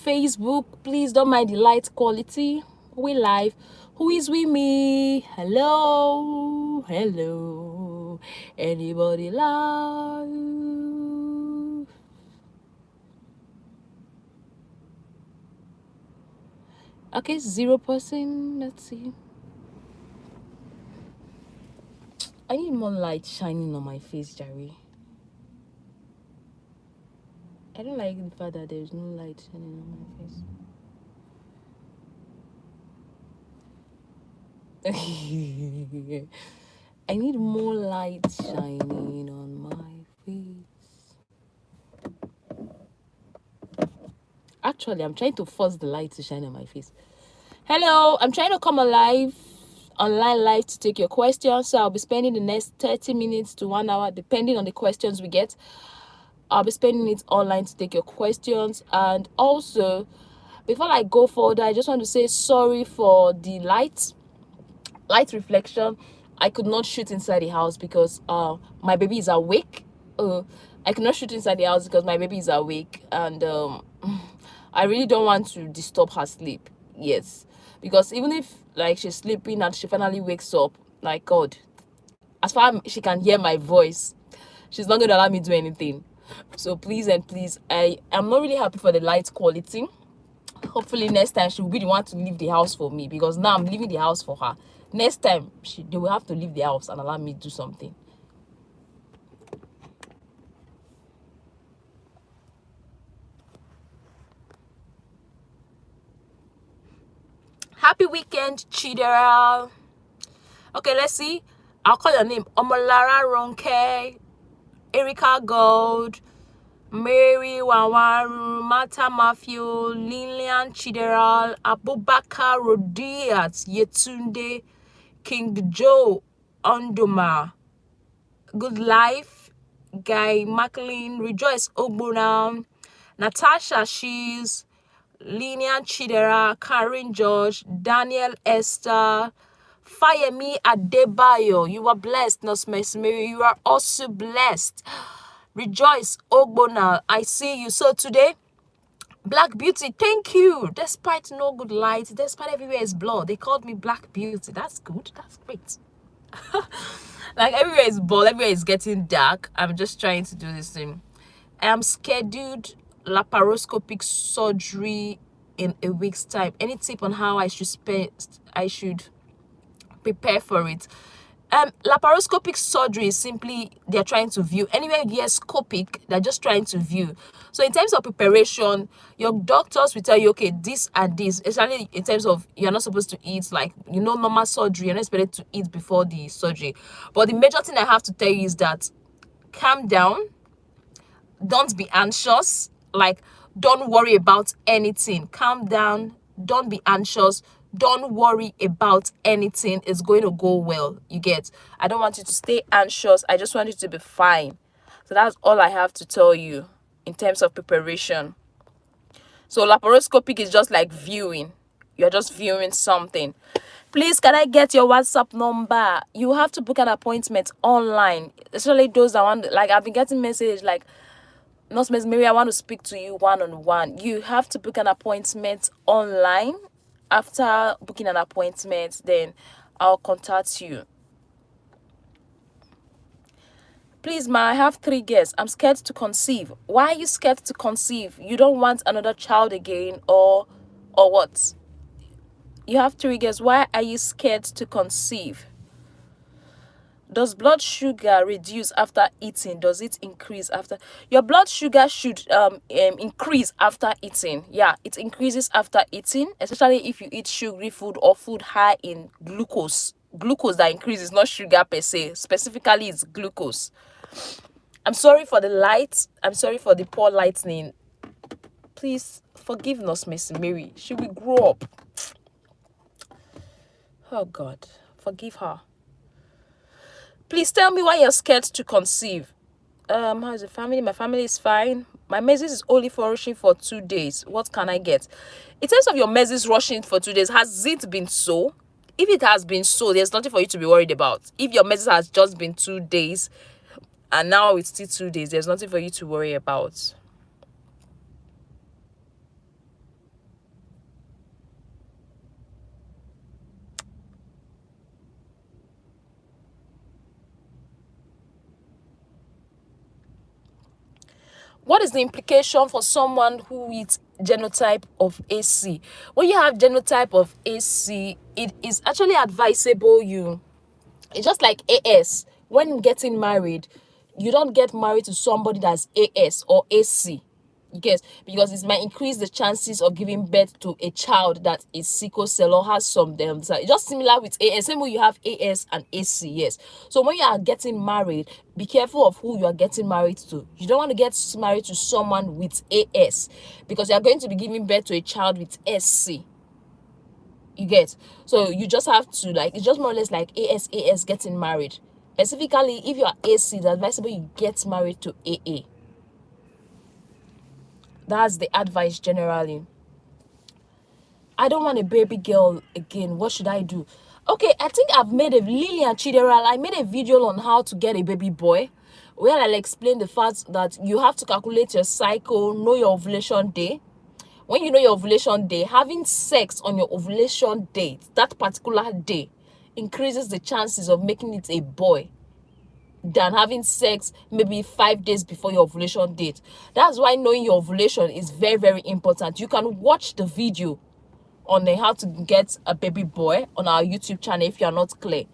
Facebook. Please don't mind the light quality. We live. Who is with me? Hello, hello. Anybody live? Okay, 0%. Let's see. I need more light shining on my face, Jerry. I don't like the fact that there's no light shining on my face. I need more light shining on my face. Actually, I'm trying to force the light to shine on my face. Hello, I'm trying to come online live to take your questions. So I'll be spending the next 30 minutes to 1 hour, depending on the questions we get. I'll be spending it online to take your questions. And also, before I go further, I just want to say sorry for the light reflection. I could not shoot inside the house because my baby is awake. I could not shoot inside the house because my baby is awake, and I really don't want to disturb her sleep. Yes, because even if like she's sleeping and she finally wakes up, like God, as far as she can hear my voice, she's not going to allow me to do anything. So please and please, I am not really happy for the light quality. Hopefully next time she will be the one to leave the house for me, because now I'm leaving the house for her. Next time they will have to leave the house and allow me to do something. Happy weekend, Chidera. Okay, let's see. I'll call your name. Omolara Ronke, Erica Gold, Mary Wawaru, Mata Matthew, Lilian Chideral, Abubakar Rodiat, Yetunde, King Joe Ondoma, Good Life, Guy Macklin, Rejoice Ogbuna, Natasha Shees, Linian Chidera, Karen George, Daniel Esther, Fayemi Adebayo. You are blessed, Nurse Mary. You are also blessed. Rejoice Ogbona, I see you. So today, Black Beauty, thank you. Despite no good light, despite everywhere is blur, they called me Black Beauty. That's good. That's great. Like everywhere is blur, everywhere is getting dark. I'm just trying to do this thing. I am scheduled laparoscopic surgery in a week's time. Any tip on how I should prepare for it? Laparoscopic surgery is simply they're trying to view. Anywhere you hear scopic, they're just trying to view. So in terms of preparation, your doctors will tell you, okay, this and this, especially in terms of you're not supposed to eat, like, normal surgery, you're not expected to eat before the surgery. But the major thing I have to tell you is that calm down, don't be anxious, like, don't worry about anything. Calm down, don't be anxious, don't worry about anything. It's going to go well. You get? I don't want you to stay anxious. I just want you to be fine. So that's all I have to tell you in terms of preparation. So laparoscopic is just like viewing. You're just viewing something. Please, can I get your WhatsApp number? You have to book an appointment online, especially those that want, like, I've been getting messages like, Nurse Mary, I want to speak to you one-on-one. You have to book an appointment online. After booking an appointment, then I'll contact you. Please, ma, I have 3 girls. I'm scared to conceive. Why are you scared to conceive? You don't want another child again, or what? You have 3 girls. Why are you scared to conceive? Does blood sugar reduce after eating? Does it increase after? Your blood sugar should increase after eating. Yeah, it increases after eating, especially if you eat sugary food or food high in glucose. Glucose that increases, not sugar per se. Specifically, it's glucose. I'm sorry for the light. I'm sorry for the poor lightning. Please forgive us, Miss Mary. She will grow up. Oh God, forgive her. Please tell me why you're scared to conceive. How's the family? My family is fine. My measles is only flourishing for 2 days. What can I get? In terms of your measles rushing for 2 days, has it been so? If it has been so, there's nothing for you to be worried about. If your measles has just been 2 days and now it's still 2 days, there's nothing for you to worry about. What is the implication for someone who is genotype of AC? When you have genotype of AC, it is actually advisable it's just like AS. When getting married, you don't get married to somebody that's AS or AC. Yes, because it might increase the chances of giving birth to a child that is sickle cell or has some them. So it's just similar with AS. Same way you have AS and AC. Yes. So when you are getting married, be careful of who you are getting married to. You don't want to get married to someone with AS because you are going to be giving birth to a child with SC. You get? So you just have to, like, it's just more or less like AS getting married. Specifically, if you are AC, it's advisable you get married to AA. That's the advice generally. I don't want a baby girl again. What should I do? Okay, I think I've made a Lillian Chideral. I made a video on how to get a baby boy, where I'll explain the fact that you have to calculate your cycle, know your ovulation day. When you know your ovulation day, having sex on your ovulation date, that particular day, increases the chances of making it a boy than having sex maybe 5 days before your ovulation date. That's why knowing your ovulation is very, very important. You can watch the video on how to get a baby boy on our YouTube channel if you are not clear.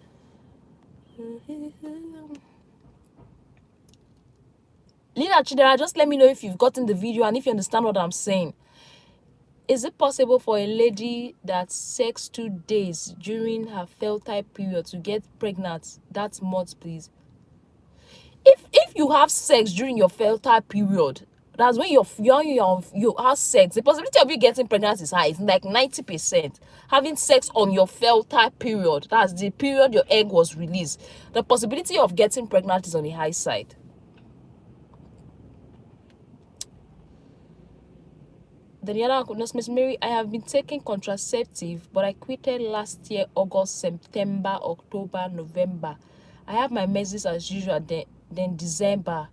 Lina Chidera, just let me know if you've gotten the video and if you understand what I'm saying. Is it possible for a lady that sex 2 days during her fertile period to get pregnant that month, please? If you have sex during your fertile period, that's when you have sex, the possibility of you getting pregnant is high. It's like 90%. Having sex on your fertile period, that's the period your egg was released, the possibility of getting pregnant is on the high side. Then the other one, Miss Mary, I have been taking contraceptive, but I quitted last year, August, September, October, November. I have my menses as usual, then December,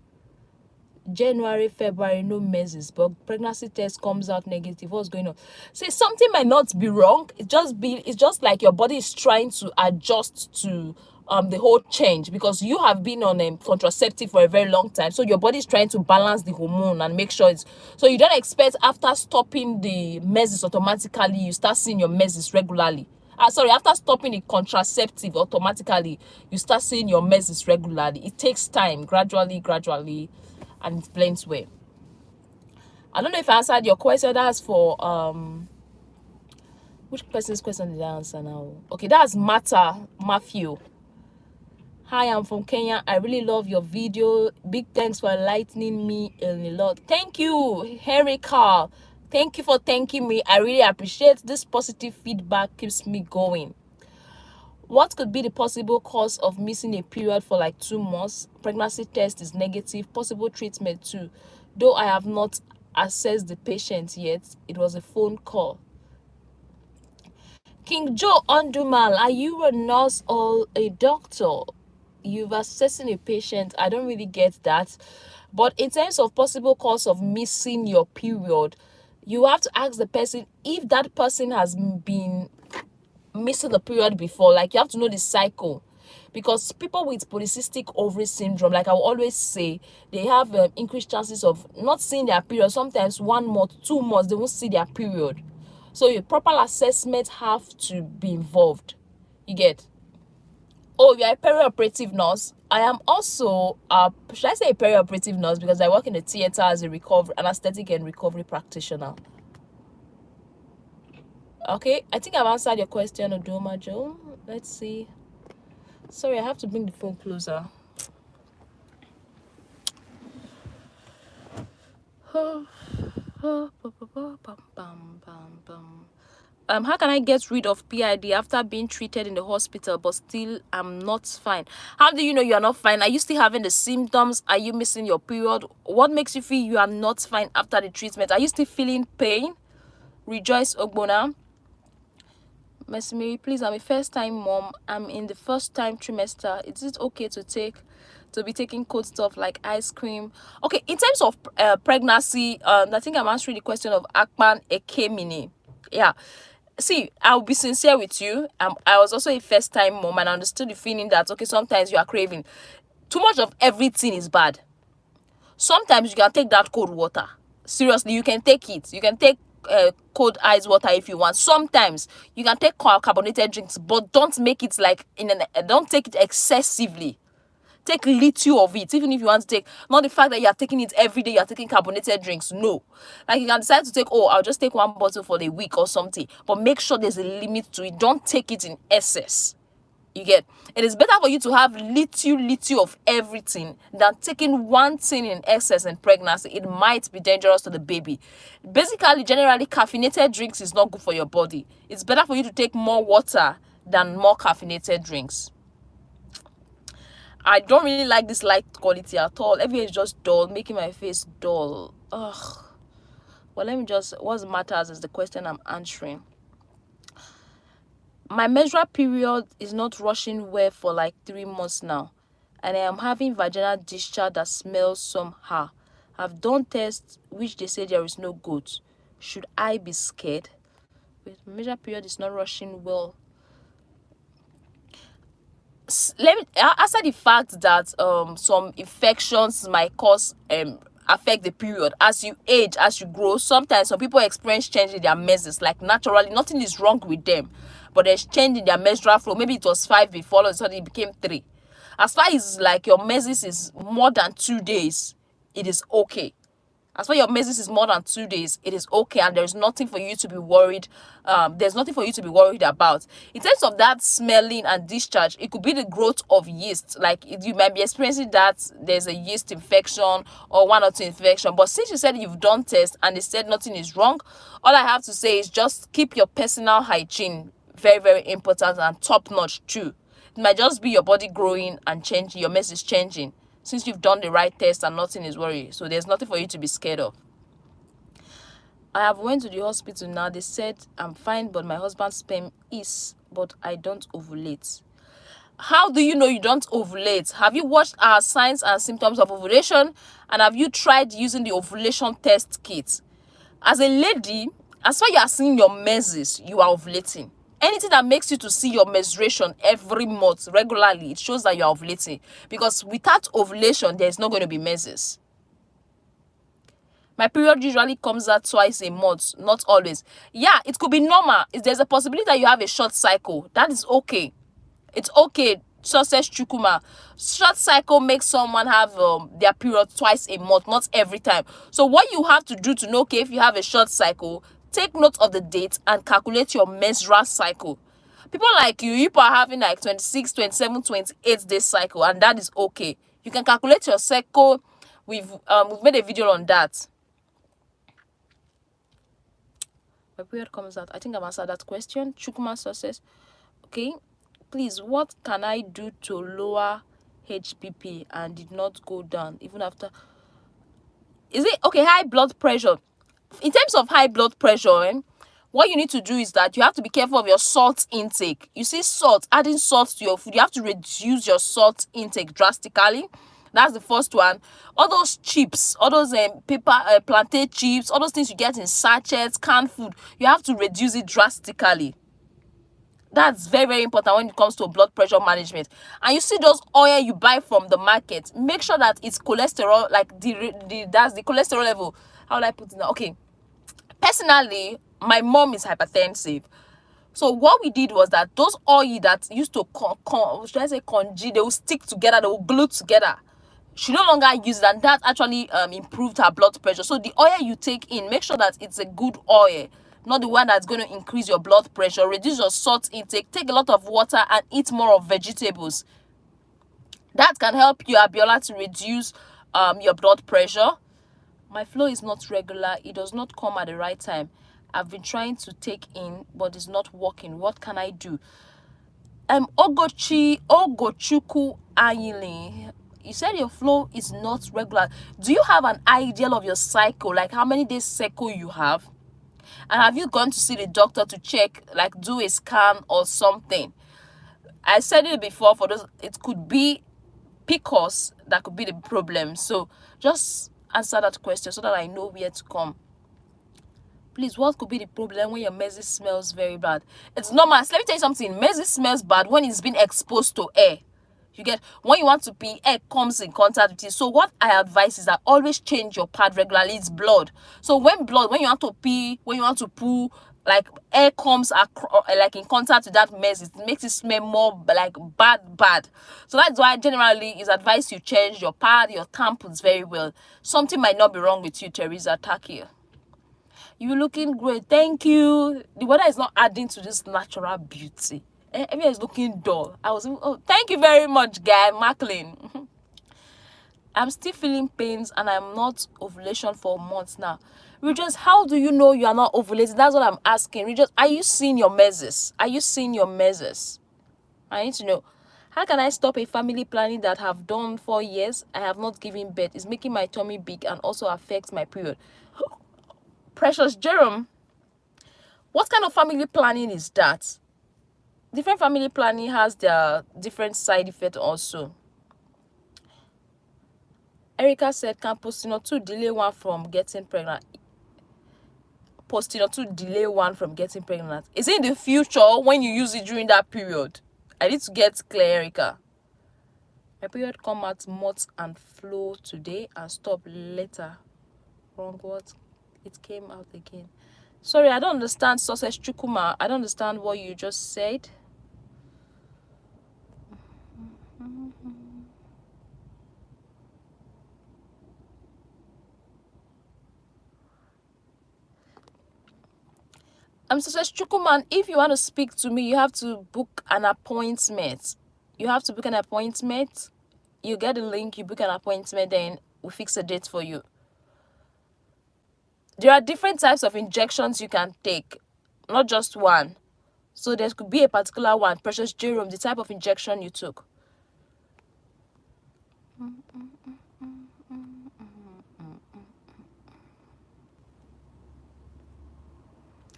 January, February, no menses, but pregnancy test comes out negative. What's going on? See, something might not be wrong. It's just like your body is trying to adjust to the whole change, because you have been on a contraceptive for a very long time, so your body is trying to balance the hormone and make sure it's, so you don't expect after stopping the menses automatically you start seeing your menses regularly. After stopping the contraceptive automatically you start seeing your menses regularly. It takes time, gradually, and it blends way. I don't know if I answered your question. That's for which person's question did I answer now? Okay, that's Matthew. Hi, I'm from Kenya. I really love your video. Big thanks for enlightening me a lot. Thank you, Henry Carl. Thank you for thanking me. I really appreciate this positive feedback. Keeps me going. What could be the possible cause of missing a period for like 2 months? Pregnancy test is negative. Possible treatment too. Though I have not assessed the patient yet. It was a phone call. King Joe Ondumal, are you a nurse or a doctor? You've assessing a patient. I don't really get that. But in terms of possible cause of missing your period, you have to ask the person if that person has been missing the period before. Like, you have to know the cycle, because people with polycystic ovary syndrome, like I will always say, they have increased chances of not seeing their period. Sometimes 1 month, 2 months, they won't see their period. So your proper assessment have to be involved. You get? Oh, you're a perioperative nurse. I am also should I say a perioperative nurse, because I work in the theater as a anesthetic and recovery practitioner. Okay, I think I've answered your question, Odoma Joe. Let's see. Sorry, I have to bring the phone closer. How can I get rid of PID after being treated in the hospital, but still I'm not fine? How do you know you are not fine? Are you still having the symptoms? Are you missing your period? What makes you feel you are not fine after the treatment? Are you still feeling pain? Rejoice Ogbona. Miss Mary, please, I'm a first-time mom. I'm in the first-time trimester. Is it okay to be taking cold stuff like ice cream? Okay, in terms of pregnancy, I think I'm answering the question of Akpan Ekemini. Yeah. See, I'll be sincere with you. I was also a first-time mom, and I understood the feeling that, okay, sometimes you are craving. Too much of everything is bad. Sometimes you can take that cold water. Seriously, you can take it. You can take cold ice water if you want. Sometimes you can take carbonated drinks, but don't make it like don't take it excessively. Take little of it, even if you want to take, not the fact that you are taking it every day, you are taking carbonated drinks. No. Like you can decide to take, oh, I'll just take one bottle for the week or something, but make sure there's a limit to it. Don't take it in excess. You get, it is better for you to have little of everything than taking one thing in excess in pregnancy. It might be dangerous to the baby. Basically, generally, caffeinated drinks is not good for your body. It's better for you to take more water than more caffeinated drinks. I don't really like this light quality at all. Everything is just dull, making my face dull. Ugh. Well, let me just, what matters is the question I'm answering. My menstrual period is not rushing well for like 3 months now, and I am having vaginal discharge that smells somehow. I've done tests which they say there is no gout. Should I be scared? Wait, my menstrual period is not rushing well. Let me, aside the fact that some infections might cause affect the period as you age, as you grow. Sometimes some people experience change in their menses, like naturally nothing is wrong with them, but there's change in their menstrual flow. Maybe it was 5 before, all of a sudden it became 3. As far as like your menses is more than 2 days, it is okay. As far as your menses is more than 2 days, it is okay, and there's nothing for you to be worried. There's nothing for you to be worried about. In terms of that smelling and discharge, it could be the growth of yeast. Like you might be experiencing that there's a yeast infection or 1 or 2 infection. But since you said you've done tests and they said nothing is wrong, all I have to say is just keep your personal hygiene very, very important and top notch too. It might just be your body growing and changing, your mess is changing, since you've done the right test and nothing is worrying. So there's nothing for you to be scared of. I have went to the hospital now. They said I'm fine, but my husband's sperm is, but I don't ovulate. How do you know you don't ovulate? Have you watched our signs and symptoms of ovulation? And have you tried using the ovulation test kit? As a lady, as far as you are seeing your menses, you are ovulating. Anything that makes you to see your menstruation every month regularly, it shows that you are ovulating. Because without ovulation, there is not going to be menses. My period usually comes out twice a month, not always. Yeah, it could be normal. If there's a possibility that you have a short cycle, that is okay. It's okay. Success Chukuma. Short cycle makes someone have their period twice a month, not every time. So what you have to do to know, okay, if you have a short cycle, take note of the date and calculate your menstrual cycle. People like you are having like 26, 27, 28 day cycle, and that is okay. You can calculate your cycle. We've made a video on that. My period comes out. I think I've answered that question. Chukuma success. Okay. Please, what can I do to lower HPP and did not go down even after? Is it okay? High blood pressure. In terms of high blood pressure, what you need to do is that you have to be careful of your salt intake. You see, salt, adding salt to your food, you have to reduce your salt intake drastically. That's the first one. All those chips, all those plantain chips, all those things you get in sachets, canned food, you have to reduce it drastically. That's very, very important when it comes to blood pressure management. And you see those oil you buy from the market, make sure that it's cholesterol, like that's the cholesterol level. How would I put it now? Okay. Personally, my mom is hypertensive. So what we did was that those oil that used to congeal, they will stick together, they will glue together. She no longer uses that, and that actually improved her blood pressure. So the oil you take in, make sure that it's a good oil, not the one that's going to increase your blood pressure. Reduce your salt intake, take a lot of water, and eat more of vegetables. That can help you, Abiola, to reduce your blood pressure. My flow is not regular. It does not come at the right time. I've been trying to take in, but it's not working. What can I do? Ogochuku Ayili. You said your flow is not regular. Do you have an ideal of your cycle? Like how many days cycle you have? And have you gone to see the doctor to check, like do a scan or something? I said it before, for those, it could be PCOS that could be the problem. So just answer that question so that I know where to come. Please, what could be the problem when your menses smells very bad? It's normal. Let me tell you something. Menses smells bad when it's been exposed to air. You get, when you want to pee, air comes in contact with it. So what I advise is that always change your pad regularly. It's blood. So when you want to pee, when you want to poo, like air comes like in contact with that mess, it makes it smell more like bad. So that's why generally it's advised you change your pad, your tampons very well. Something might not be wrong with you, Teresa Takia. You're looking great, thank you. The weather is not adding to this natural beauty. Everyone is looking dull. Thank you very much, guy Macklin. I'm still feeling pains and I'm not ovulation for months now. Regis, how do you know you are not ovulating? That's what I'm asking. Regis, are you seeing your measures? Are you seeing your measures? I need to know. How can I stop a family planning that have done 4 years? I have not given birth. It's making my tummy big and also affects my period. Precious Jerome, what kind of family planning is that? Different family planning has their different side effects also. Erica said, can Post-contraceptive delay one from getting pregnant? Post-contraceptive delay one from getting pregnant. Is it in the future when you use it during that period? I need to get clear, Erica. My period come out months and flow today and stop later. Wrong what? It came out again. Sorry, I don't understand, Success Chukuma. I don't understand what you just said. Success Chukuman, if you want to speak to me, you have to book an appointment. You have to book an appointment. You get a link, you book an appointment, then we fix a date for you. There are different types of injections you can take, not just one. So there could be a particular one. Precious Jerome, the type of injection you took.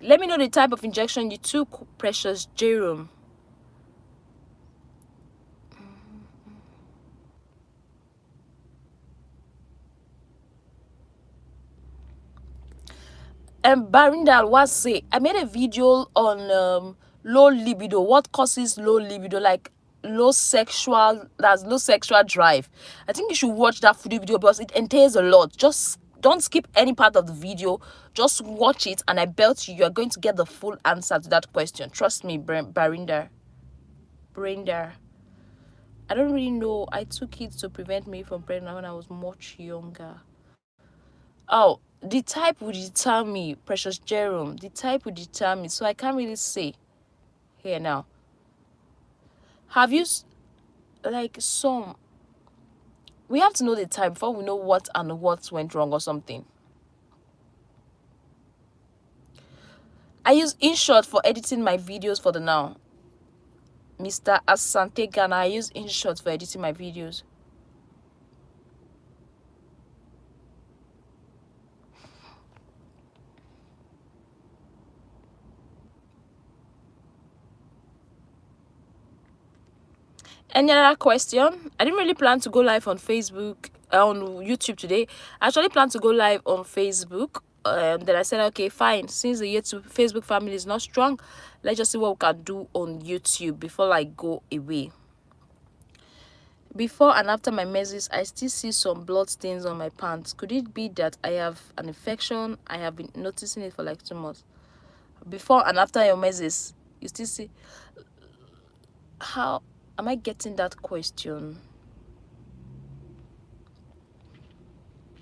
Let me know the type of injection you took, Precious Jerome. And Barindal was say, I made a video on low libido. What causes low libido? Like low sexual drive. I think you should watch that video because it entails a lot. Just don't skip any part of the video. Just watch it, and I bet you are going to get the full answer to that question. Trust me, Barinder. I don't really know. I took it to prevent me from pregnant when I was much younger. Oh, the type would determine me, Precious Jerome. The type would determine me, so I can't really say here now. Have you, like, some? We have to know the type before we know what and what went wrong or something. I use InShot for editing my videos for the now. Mr. Asante Ghana, I use InShot for editing my videos. Any other question? I didn't really plan to go live on Facebook, on YouTube today. I actually planned to go live on Facebook. Then I said, okay, fine. Since the YouTube Facebook family is not strong, let's just see what we can do on YouTube before I go away. Before and after my menses, I still see some blood stains on my pants. Could it be that I have an infection? I have been noticing it for like 2 months. Before and after your menses, you still see. How am I getting that question?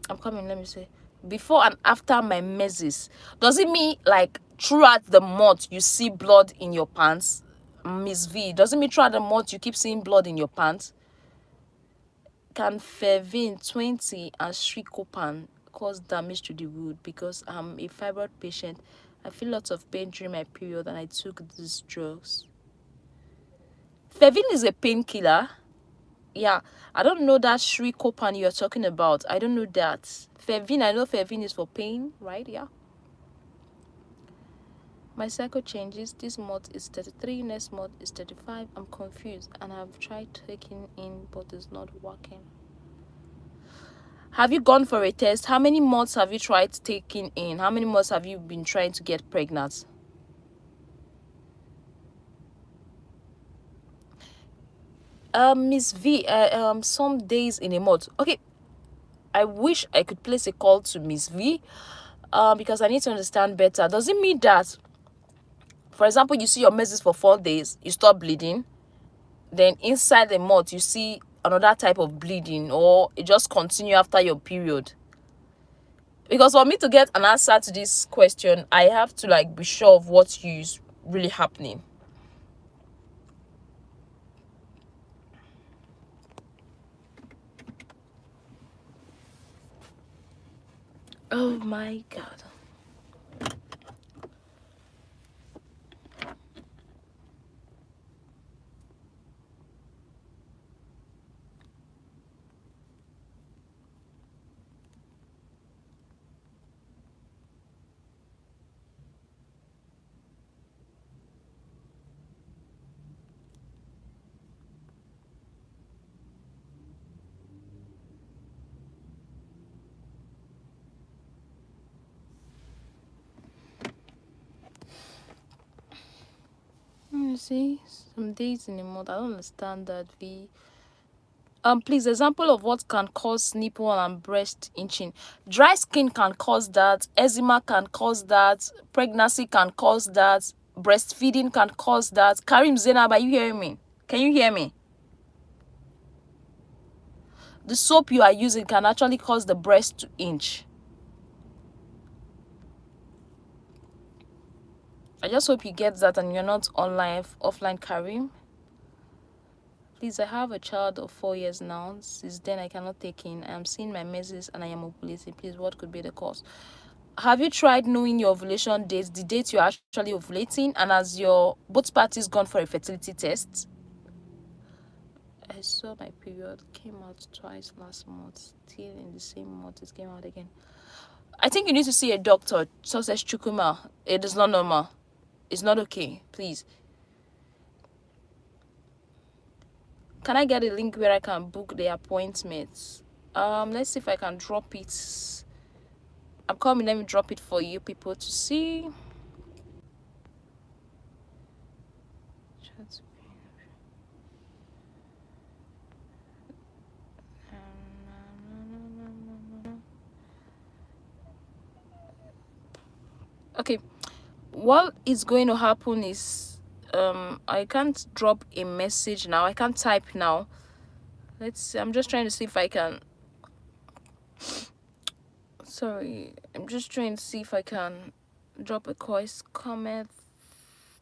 I'm coming, let me say. Before and after my menses, does it mean like throughout the month you see blood in your pants? Miss V, does it mean throughout the month you keep seeing blood in your pants? Can Fervin 20 and Shrikopan cause damage to the wood? Because I'm a fibroid patient, I feel lots of pain during my period and I took these drugs. Fervin is a painkiller. Yeah, I don't know that Shrikopan you're talking about. I don't know that. Fervin, I know Fervin is for pain, right? Yeah. My cycle changes. This month is 33, next month is 35. I'm confused and I've tried taking in, but it's not working. Have you gone for a test? How many months have you tried taking in? How many months have you been trying to get pregnant? Miss V, some days in a month. Okay, I wish I could place a call to Miss V, because I need to understand better. Does it mean that, for example, you see your menses for 4 days, you stop bleeding, then inside the month you see another type of bleeding, or it just continue after your period? Because for me to get an answer to this question, I have to like be sure of what is really happening. Oh my God. You see, some days in a month. I don't understand that, V. Please, example of what can cause nipple and breast itching. Dry skin can cause that. Eczema can cause that. Pregnancy can cause that. Breastfeeding can cause that. Karim Zainab, are you hearing me? Can you hear me? The soap you are using can actually cause the breast to itch. I just hope you get that and you're not online, offline, Karim. Please, I have a child of 4 years now. Since then, I cannot take in. I am seeing my menses and I am ovulating. Please, what could be the cause? Have you tried knowing your ovulation dates, the date you're actually ovulating, and has your both parties gone for a fertility test? I saw my period came out twice last month. Still in the same month, it came out again. I think you need to see a doctor. Success Chukuma. It is not normal. It's not okay. Please. Can I get a link where I can book the appointments? Let's see if I can drop it. I'm coming. Let me drop it for you people to see. Okay, what is going to happen is I can't drop a message now. I can't type now. Let's see. I'm just trying to see if I can. Sorry, I'm just trying to see if I can drop a voice comment.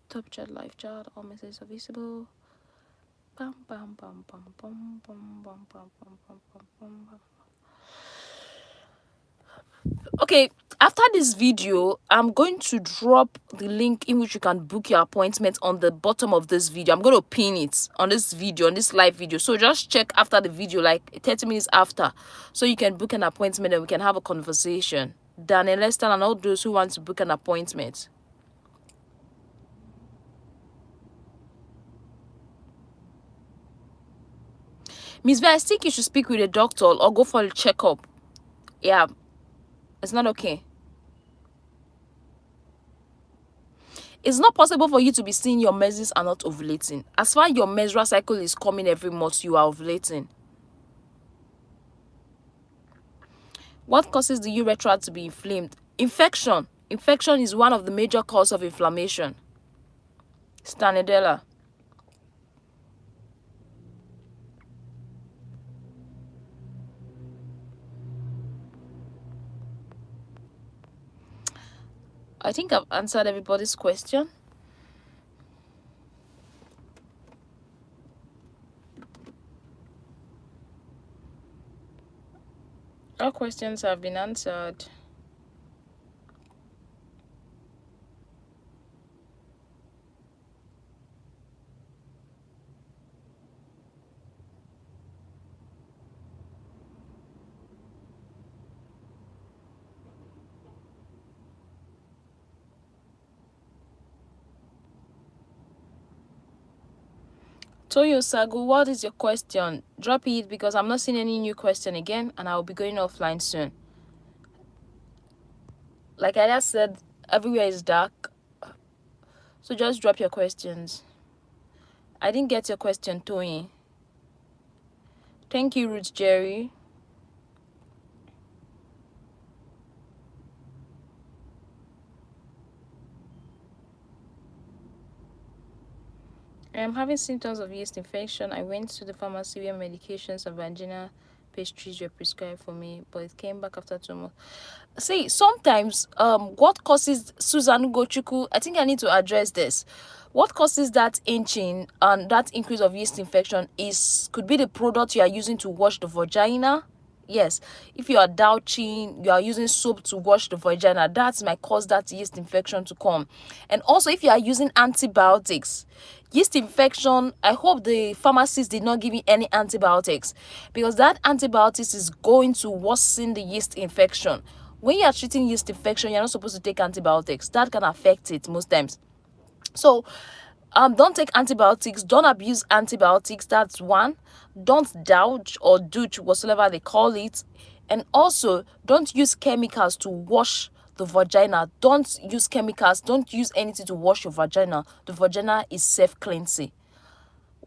Top chat, live chat, all messages are visible. Bam, bam, bam, bam, bam, bam, bam, bam, bam, bam, bam, bam. Okay, after this video, I'm going to drop the link in which you can book your appointment on the bottom of this video. I'm going to pin it on this video, on this live video. So just check after the video, like 30 minutes after, so you can book an appointment and we can have a conversation. Daniel Lester and all those who want to book an appointment. Miss V, I think you should speak with a doctor or go for a checkup. Yeah, it's not okay. It's not possible for you to be seeing your menses are not ovulating. As far as your menstrual cycle is coming every month, you are ovulating. What causes the urethra to be inflamed? Infection. Infection is one of the major causes of inflammation. Stanidella. I think I've answered everybody's question. All questions have been answered. Toyo Sagu, what is your question? Drop it because I'm not seeing any new question again and I'll be going offline soon. Like I just said, everywhere is dark. So just drop your questions. I didn't get your question, Toyin. Thank you, Ruth Jerry. I'm having symptoms of yeast infection. I went to the pharmacy where medications and vaginal pastries were prescribed for me, but it came back after 2 months. See, sometimes what causes Susan Gochuku, I think I need to address this. What causes that inching and that increase of yeast infection could be the product you are using to wash the vagina. Yes, if you are douching, you are using soap to wash the vagina, that might cause that yeast infection to come. And also, if you are using antibiotics, yeast infection, I hope the pharmacist did not give you any antibiotics, because that antibiotics is going to worsen the yeast infection. When you are treating yeast infection, you're not supposed to take antibiotics. That can affect it most times. So don't take antibiotics, don't abuse antibiotics, that's one. Don't douche or douche, whatsoever they call it. And also, don't use chemicals to wash the vagina. Don't use chemicals, don't use anything to wash your vagina. The vagina is self-cleansing.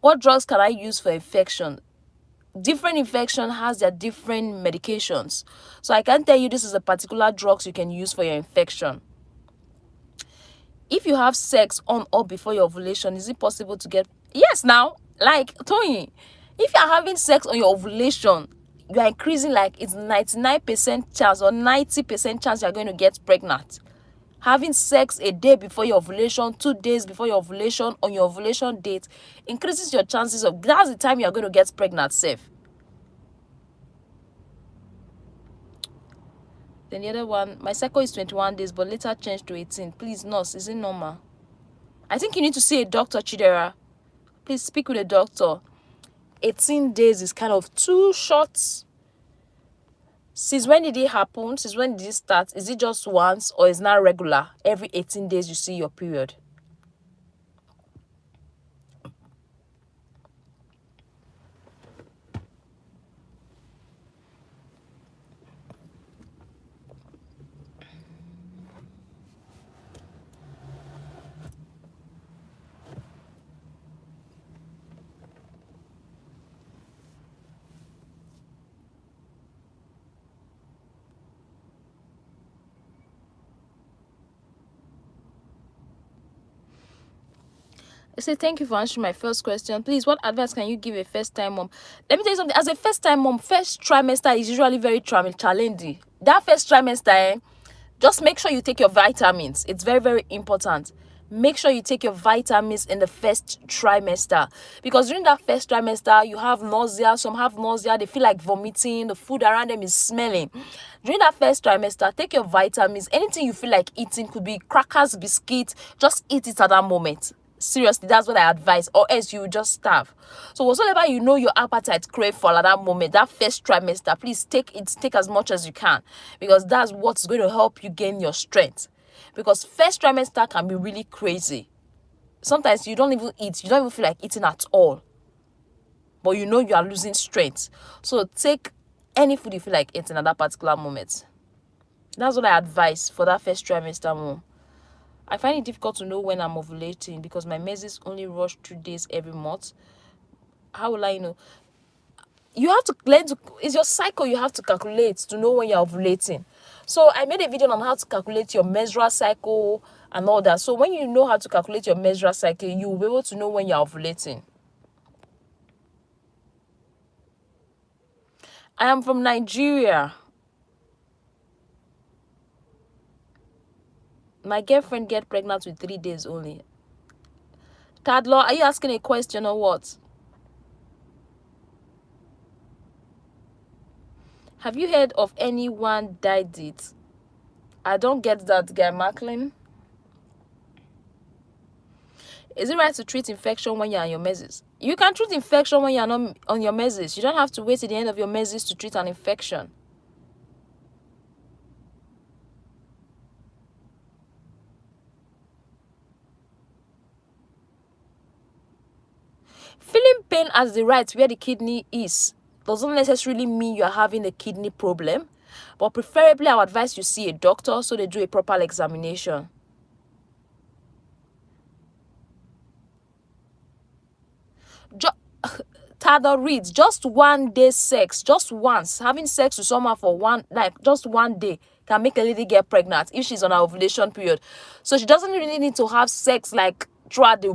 What drugs can I use for infection? Different infection has their different medications, so I can't tell you this is a particular drugs you can use for your infection. If you have sex on or before your ovulation, is it possible to get? Yes, now, like Tony, if you are having sex on your ovulation, you are increasing, like it's 99% chance or 90% chance you are going to get pregnant. Having sex a day before your ovulation, 2 days before your ovulation, on your ovulation date, increases your chances of, that's the time you are going to get pregnant safe. Then the other one, my cycle is 21 days, but later changed to 18. Please, nurse, is it normal? I think you need to see a doctor, Chidera. Please speak with a doctor. 18 days is kind of too short. Since when did it happen? Since when did it start? Is it just once or is it not regular? Every 18 days you see your period. I say thank you for answering my first question. Please, what advice can you give a first-time mom? Let me tell you something. As a first-time mom, first trimester is usually very challenging. That first trimester, just make sure you take your vitamins. It's very, very important. Make sure you take your vitamins in the first trimester, because during that first trimester, you have nausea. Some have nausea. They feel like vomiting. The food around them is smelling. During that first trimester, take your vitamins. Anything you feel like eating, could be crackers, biscuits, just eat it at that moment. Seriously, that's what I advise, or else you will just starve. So whatsoever you know your appetite crave for at that moment, that first trimester, please take as much as you can, because that's what's going to help you gain your strength. Because first trimester can be really crazy. Sometimes you don't even eat, you don't even feel like eating at all, but you know you are losing strength. So take any food you feel like eating at that particular moment. That's what I advise for that first trimester, mom. I find it difficult to know when I'm ovulating because my menses only rush 2 days every month. How will I know? You have to learn to, it's your cycle you have to calculate to know when you're ovulating. So I made a video on how to calculate your menstrual cycle and all that. So when you know how to calculate your menstrual cycle, you will be able to know when you're ovulating. I am from Nigeria. My girlfriend get pregnant with 3 days only. Tadlaw, are you asking a question or what? Have you heard of anyone died it? I don't get that, guy Macklin. Is it right to treat infection when you're on your menses? You can treat infection when you're not on your menses. You don't have to wait till the end of your menses to treat an infection. Feeling pain as the right where the kidney is doesn't necessarily mean you're having a kidney problem, but preferably I would advise you see a doctor so they do a proper examination. reads, just 1 day sex, just once, having sex with someone for just 1 day can make a lady get pregnant if she's on her ovulation period. So she doesn't really need to have sex like throughout the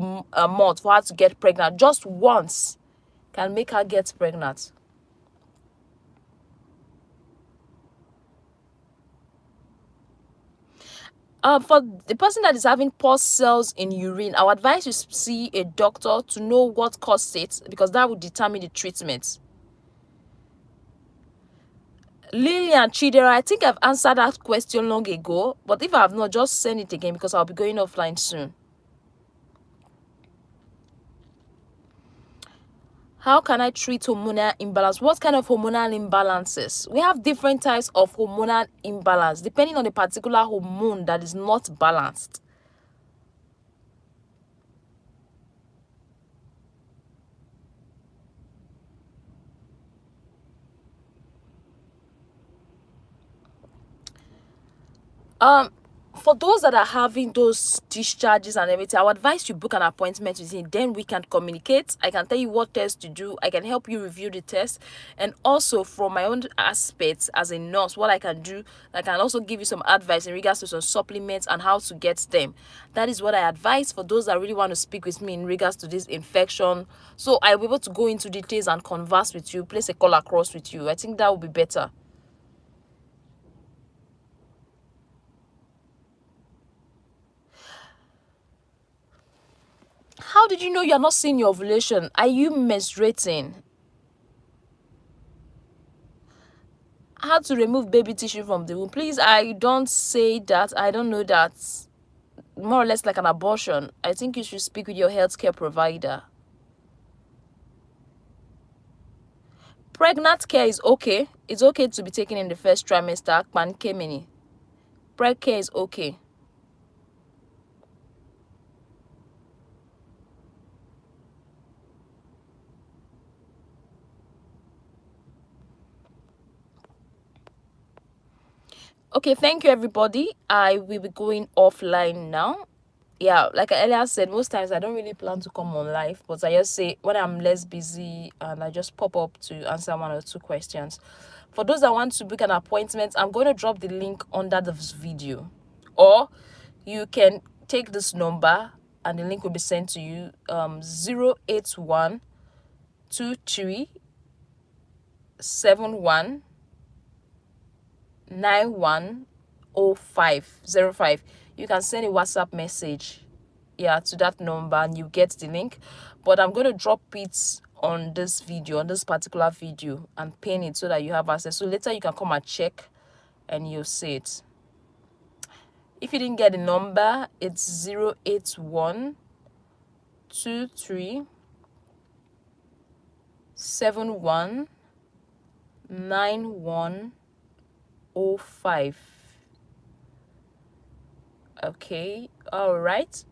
month for her to get pregnant. Just once can make her get pregnant. For the person that is having pus cells in urine, I would advise you see a doctor to know what caused it, because that would determine the treatment. Lillian Chidera, I think I've answered that question long ago, but if I have not, just send it again because I'll be going offline soon. How can I treat hormonal imbalance? What kind of hormonal imbalances? We have different types of hormonal imbalance depending on the particular hormone that is not balanced. For those that are having those discharges and everything, I would advise you book an appointment with him. Then we can communicate. I can tell you what test to do. I can help you review the test. And also from my own aspects as a nurse, what I can do, I can also give you some advice in regards to some supplements and how to get them. That is what I advise for those that really want to speak with me in regards to this infection. So I'll be able to go into details and converse with you, place a call across with you. I think that would be better. How did you know you're not seeing your ovulation? Are you menstruating? How to remove baby tissue from the womb? Please, I don't say that. I don't know that. More or less like an abortion. I think you should speak with your healthcare provider. Pregnant care is okay. It's okay to be taken in the first trimester. Preg care is okay. Okay, thank you everybody. I will be going offline now. Yeah, like I earlier said, most times I don't really plan to come on live, but I just say when I'm less busy and I just pop up to answer 1 or 2 questions. For those that want to book an appointment, I'm going to drop the link under this video, or you can take this number and the link will be sent to you. 081 23 71 910505. You can send a WhatsApp message, yeah, to that number and you get the link. But I'm going to drop it on this video, on this particular video, and pin it so that you have access. So later you can come and check and you'll see it. If you didn't get the number, it's 081 23 71 9105. Okay, all right.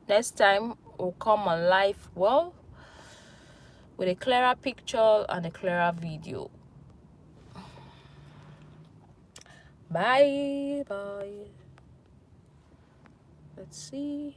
Next time we'll come on live, well, with a clearer picture and a clearer video. Bye. Let's see.